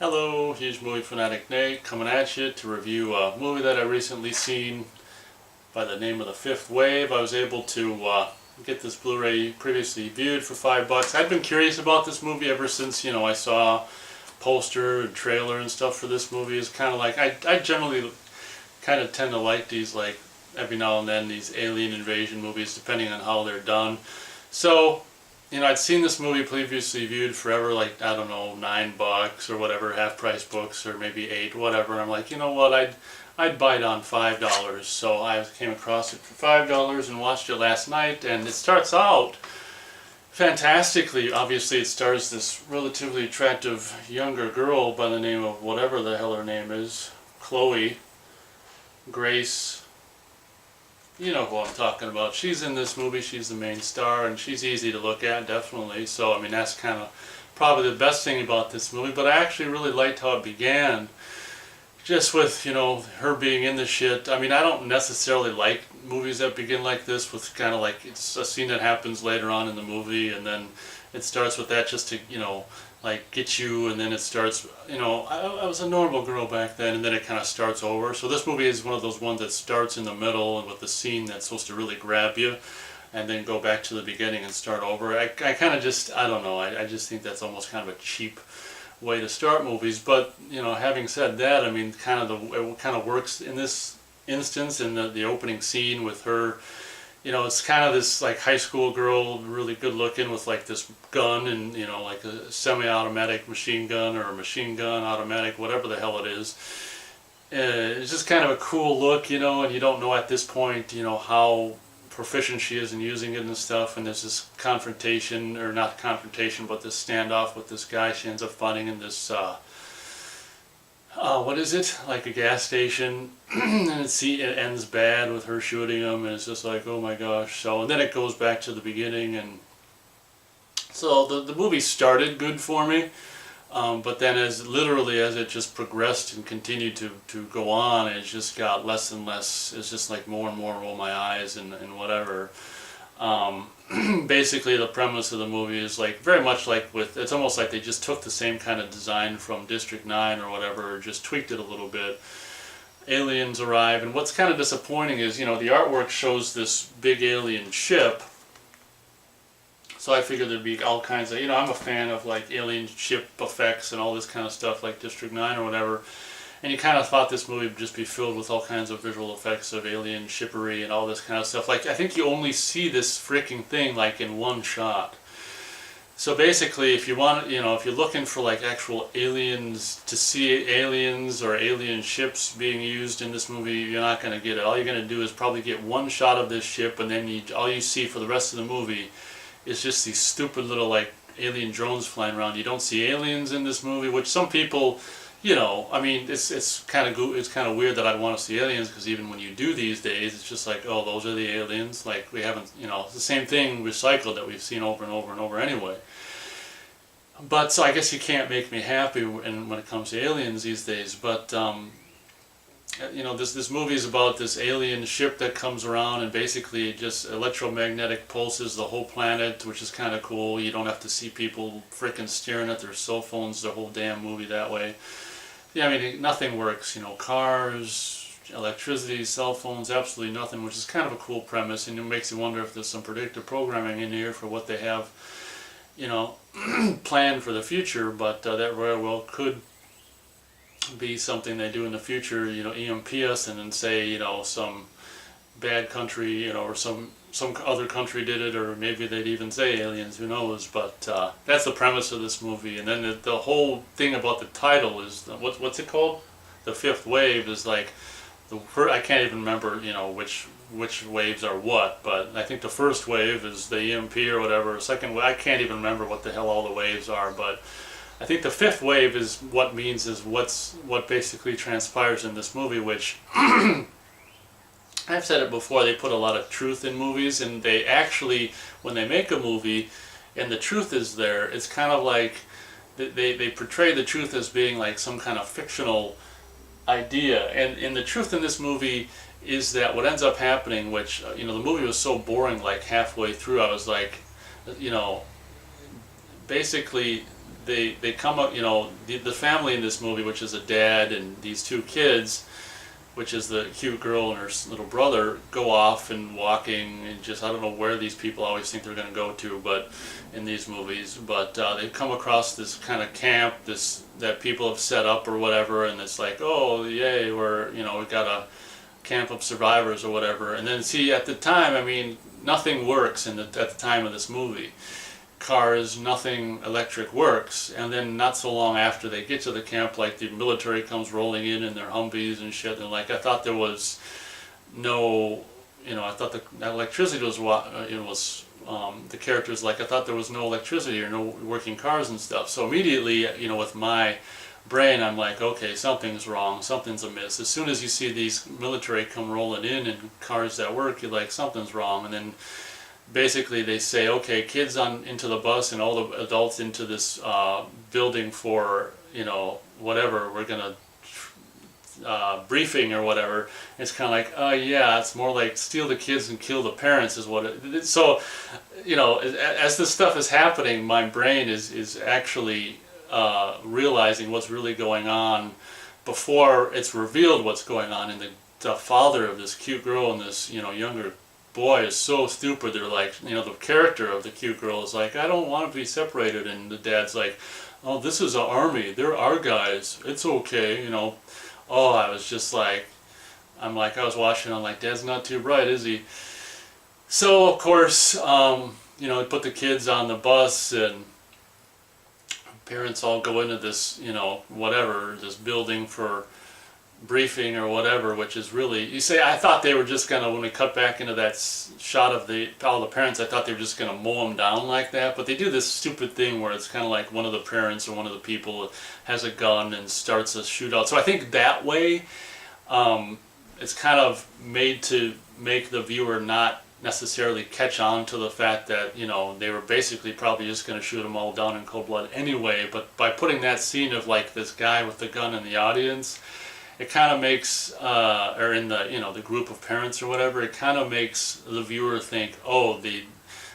Hello, huge movie fanatic Nate coming at you to review a movie that I recently seen by the name of The Fifth Wave. I was able to get this Blu-ray previously viewed for $5. I'd been curious about this movie ever since, I saw poster and trailer and stuff for this movie. It's kind of like, I generally kind of tend to like these, like, every now and then, these alien invasion movies, depending on how they're done. So, I'd seen this movie previously viewed forever, like, I don't know, $9 or whatever, half price books, or maybe 8, whatever. And I'm like, you know what, I'd buy it on $5. So I came across it for $5 and watched it last night, and it starts out fantastically. Obviously, it stars this relatively attractive younger girl by the name of whatever the hell her name is, Chloe Grace. You know who I'm talking about. She's in this movie, she's the main star, and she's easy to look at, definitely. So, that's kind of probably the best thing about this movie. But I actually really liked how it began. Just with, her being in the shit. I don't necessarily like movies that begin like this, with kind of like, it's a scene that happens later on in the movie, and then it starts with that just to, like, get you, and then it starts, I was a normal girl back then, and then it kind of starts over. So this movie is one of those ones that starts in the middle, and with the scene that's supposed to really grab you, and then go back to the beginning and start over. I kind of just, I don't know, I just think that's almost kind of a cheap way to start movies. But, having said that, it kind of works in this instance, in the opening scene with her. It's kind of this, like, high school girl, really good looking, with, like, this gun, and, like a semi-automatic machine gun, or a machine gun, automatic, whatever the hell it is. It's just kind of a cool look, and you don't know at this point, how proficient she is in using it and stuff. And there's this confrontation, or not confrontation, but this standoff with this guy she ends up fighting in this, what is it? Like a gas station, and it ends bad with her shooting him, and it's just like, oh my gosh. So, and then it goes back to the beginning, and so the movie started good for me, but then as it just progressed and continued to go on, it just got less and less. It's just like more and more roll my eyes and whatever. Basically, the premise of the movie is like very much like it's almost like they just took the same kind of design from District 9 or whatever, or just tweaked it a little bit. Aliens arrive, and what's kind of disappointing is, the artwork shows this big alien ship. So I figured there'd be all kinds of, I'm a fan of, like, alien ship effects and all this kind of stuff, like District 9 or whatever. And you kind of thought this movie would just be filled with all kinds of visual effects of alien shippery and all this kind of stuff. Like, I think you only see this freaking thing, like, in one shot. So basically, if you want, if you're looking for, like, actual aliens, to see aliens or alien ships being used in this movie, you're not going to get it. All you're going to do is probably get one shot of this ship, and then all you see for the rest of the movie is just these stupid little, like, alien drones flying around. You don't see aliens in this movie, which some people, it's kind of weird that I'd want to see aliens, because even when you do these days, it's just like, oh, those are the aliens. Like, we haven't, it's the same thing recycled that we've seen over and over and over anyway. But so I guess you can't make me happy when it comes to aliens these days. But this movie is about this alien ship that comes around, and basically it just electromagnetic pulses the whole planet, which is kind of cool. You don't have to see people freaking staring at their cell phones the whole damn movie that way. Yeah, nothing works. Cars, electricity, cell phones, absolutely nothing, which is kind of a cool premise, and it makes you wonder if there's some predictive programming in here for what they have, planned for the future. But that very well could be something they do in the future, EMP us, and then say, some bad country, or some other country did it, or maybe they'd even say aliens, who knows. But that's the premise of this movie. And then the whole thing about the title is, what's it called? The Fifth Wave is like, I can't even remember, which waves are what, but I think the first wave is the EMP or whatever. Second wave, I can't even remember what the hell all the waves are, but I think the fifth wave is what basically transpires in this movie, which I've said it before, they put a lot of truth in movies, and they actually, when they make a movie and the truth is there, it's kind of like they portray the truth as being like some kind of fictional idea. And the truth in this movie is that what ends up happening, which, the movie was so boring, like halfway through, I was like, basically they come up, the family in this movie, which is a dad and these two kids, which is the cute girl and her little brother, go off and walking and just, I don't know where these people always think they're going to go to, but in these movies, but they come across this kind of camp, that people have set up or whatever, and it's like, oh yay, we got a camp of survivors or whatever. And then see, at the time, I mean, nothing works at the time of this movie. Cars, nothing electric works, and then not so long after they get to the camp, like the military comes rolling in their Humvees and shit, and like I thought there was no, I thought the electricity was the characters, like I thought there was no electricity or no working cars and stuff. So immediately, with my brain, I'm like, okay, something's wrong, something's amiss. As soon as you see these military come rolling in and cars that work, you're like, something's wrong. And then basically they say, okay, kids into the bus and all the adults into this building for, whatever, we're going to briefing or whatever. It's kind of like, yeah, it's more like steal the kids and kill the parents is what it. So, as this stuff is happening, my brain is actually realizing what's really going on before it's revealed what's going on. And the father of this cute girl and this, younger boy is so stupid. They're like, the character of the cute girl is like, I don't want to be separated, and the dad's like, oh, this is an army, they're our guys, it's okay, Oh, I was just like, I was watching, I'm like, Dad's not too bright, is he? So of course, put the kids on the bus, and parents all go into this, whatever, this building for briefing or whatever, which is really, you say, I thought they were just gonna, when we cut back into that shot of all the parents, I thought they were just gonna mow them down like that, but they do this stupid thing where it's kind of like one of the parents or one of the people has a gun and starts a shootout. So I think that way, it's kind of made to make the viewer not necessarily catch on to the fact that, they were basically probably just going to shoot them all down in cold blood anyway, but by putting that scene of like this guy with the gun in the audience, it kind of makes, or in the, the group of parents or whatever, it kind of makes the viewer think, oh,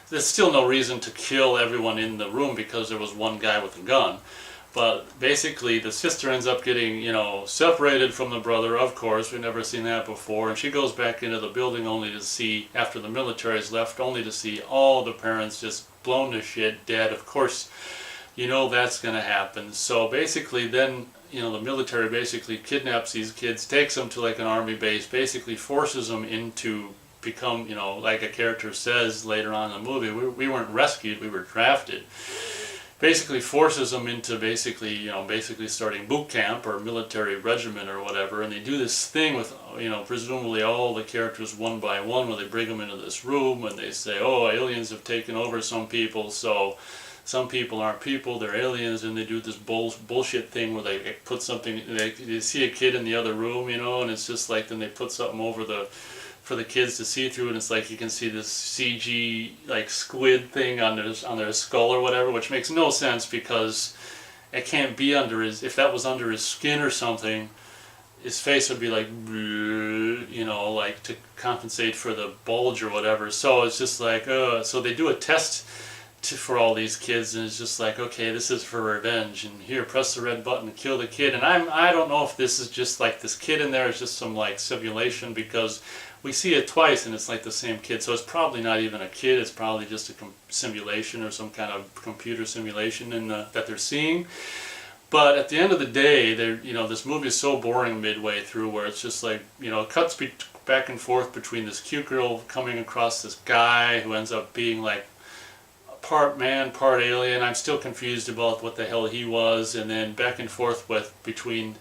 there's still no reason to kill everyone in the room because there was one guy with a gun. But basically the sister ends up getting, separated from the brother, of course, we've never seen that before, and she goes back into the building only to see, after the military's left, only to see all the parents just blown to shit, dead. Of course, that's going to happen. So basically then, the military basically kidnaps these kids, takes them to like an army base, basically forces them into become, like a character says later on in the movie, we weren't rescued, we were drafted. Basically forces them into basically starting boot camp or military regiment or whatever, and they do this thing with, presumably all the characters one by one, where they bring them into this room and they say, oh, aliens have taken over some people, so some people aren't people, they're aliens, and they do this bullshit thing where they put something, they see a kid in the other room, and it's just like, then they put something over for the kids to see through, and it's like you can see this CG like squid thing on their skull or whatever, which makes no sense because it can't be under if that was under his skin or something, his face would be like, like to compensate for the bulge or whatever. So it's just like, so they do a test for all these kids, and it's just like, okay, this is for revenge, and here, press the red button to kill the kid. And I don't know if this is just like this kid in there is just some like simulation, because we see it twice and it's like the same kid, so it's probably not even a kid, it's probably just a simulation or some kind of computer simulation that they're seeing. But at the end of the day, this movie is so boring midway through, where it's just like, it cuts back and forth between this cute girl coming across this guy who ends up being like part man, part alien. I'm still confused about what the hell he was, and then back and forth between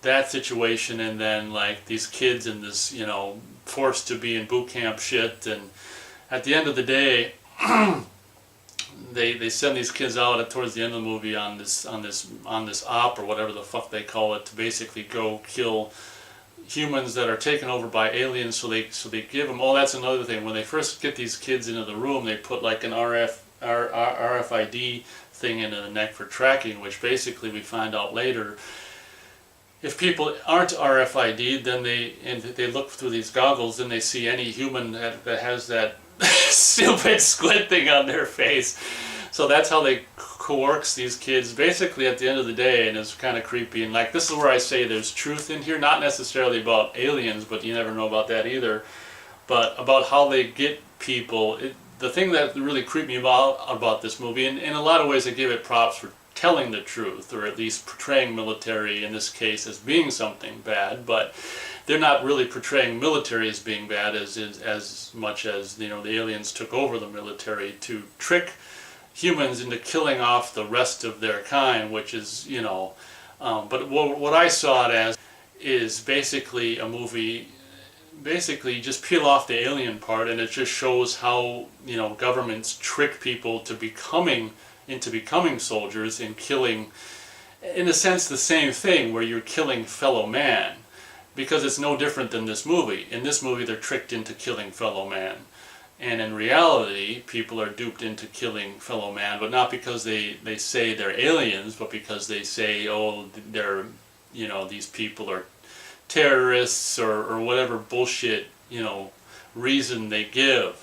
that situation and then like these kids and this, forced to be in boot camp shit. And at the end of the day, they send these kids out towards the end of the movie on this op or whatever the fuck they call it, to basically go kill humans that are taken over by aliens. So they give them, that's another thing, when they first get these kids into the room, they put like an RFID thing into the neck for tracking, which basically we find out later, if people aren't RFID'd, then they look through these goggles, then they see any human that has that stupid squid thing on their face. So that's how they coerce these kids basically at the end of the day, and it's kind of creepy. And like, this is where I say there's truth in here, not necessarily about aliens, but you never know about that either, but about how they get people. The thing that really creeped me about this movie, and in a lot of ways I give it props for telling the truth, or at least portraying military in this case as being something bad, but they're not really portraying military as being bad as much as, you know, the aliens took over the military to trick humans into killing off the rest of their kind, which is, you know, but what I saw it as is basically a movie. Basically, just peel off the alien part, and it just shows how, you know, governments trick people to becoming soldiers and killing, in a sense, the same thing where you're killing fellow man, because it's no different than this movie. In this movie, they're tricked into killing fellow man, and in reality, people are duped into killing fellow man, but not because they say they're aliens, but because they say, oh, they're, you know, these people are terrorists, or whatever bullshit, you know, reason they give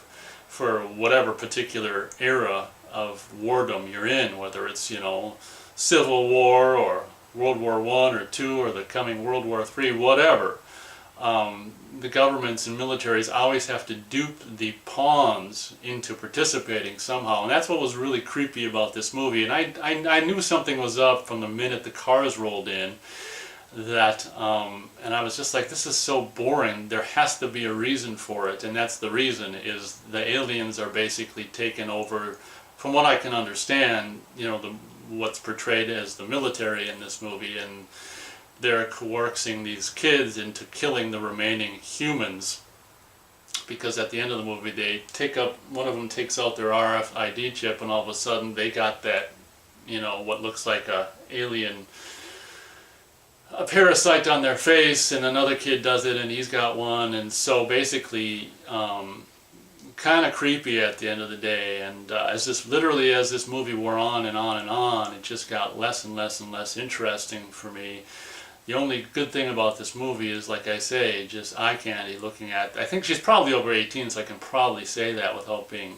for whatever particular era of wardom you're in, whether it's, you know, Civil War or World War I or II or the coming World War III, whatever. The governments and militaries always have to dupe the pawns into participating somehow, and that's what was really creepy about this movie. And I knew something was up from the minute the cars rolled in. That and I was just like, this is so boring. There has to be a reason for it, and that's the reason, is the aliens are basically taken over, from what I can understand, you know, what's portrayed as the military in this movie, and they're coercing these kids into killing the remaining humans, because at the end of the movie they take up, one of them takes out their RFID chip, and all of a sudden they got that, you know, what looks like a alien, a parasite on their face, and another kid does it and he's got one, and so basically kind of creepy at the end of the day. And as this movie wore on and on and on, it just got less and less and less interesting for me. The only good thing about this movie is, like I say, just eye candy looking at. I think she's probably over 18, so I can probably say that without being,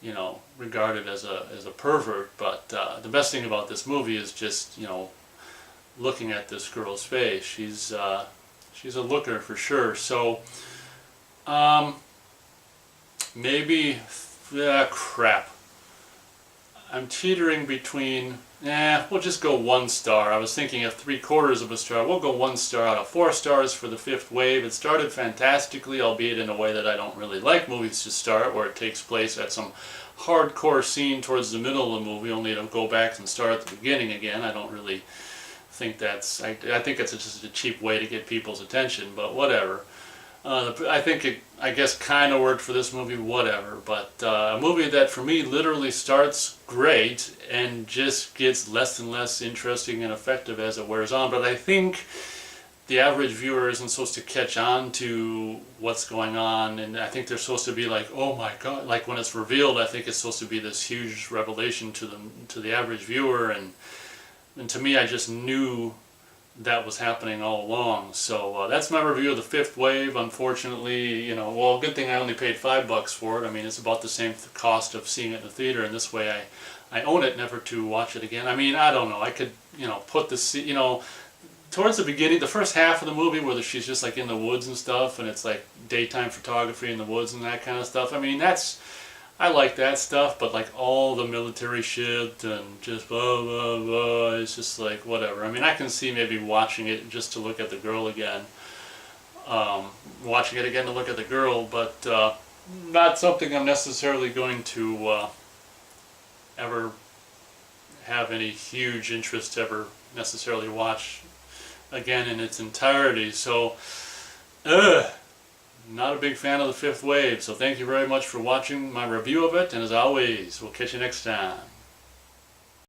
you know, regarded as a pervert. But the best thing about this movie is just, you know, looking at this girl's face. She's a looker for sure. So maybe crap. I'm teetering between, we'll just go 1 star. I was thinking of 3/4 of a star. We'll go 1 star out of 4 stars for The Fifth Wave. It started fantastically, albeit in a way that I don't really like movies to start, where it takes place at some hardcore scene towards the middle of the movie, only to go back and start at the beginning again. I don't really think that's, I think it's just a cheap way to get people's attention, but whatever. I think it, I guess, kind of worked for this movie, whatever. But a movie that for me literally starts great and just gets less and less interesting and effective as it wears on. But I think the average viewer isn't supposed to catch on to what's going on, and I think they're supposed to be like, oh my god, like when it's revealed, I think it's supposed to be this huge revelation to the average viewer, and to me, I just knew that was happening all along. So that's my review of The Fifth Wave. Unfortunately, you know, well, good thing I only paid $5 for it. I mean, it's about the same cost of seeing it in the theater, and this way I own it never to watch it again. I mean, I don't know, I could, you know, put the, you know, towards the beginning, the first half of the movie where she's just like in the woods and stuff, and it's like daytime photography in the woods and that kind of stuff. I mean, I like that stuff, but like all the military shit and just blah blah blah, it's just like whatever. I mean, I can see maybe watching it just to look at the girl again, watching it again to look at the girl, but not something I'm necessarily going to ever have any huge interest to ever necessarily watch again in its entirety. So not a big fan of The Fifth Wave, so thank you very much for watching my review of it, and as always, we'll catch you next time.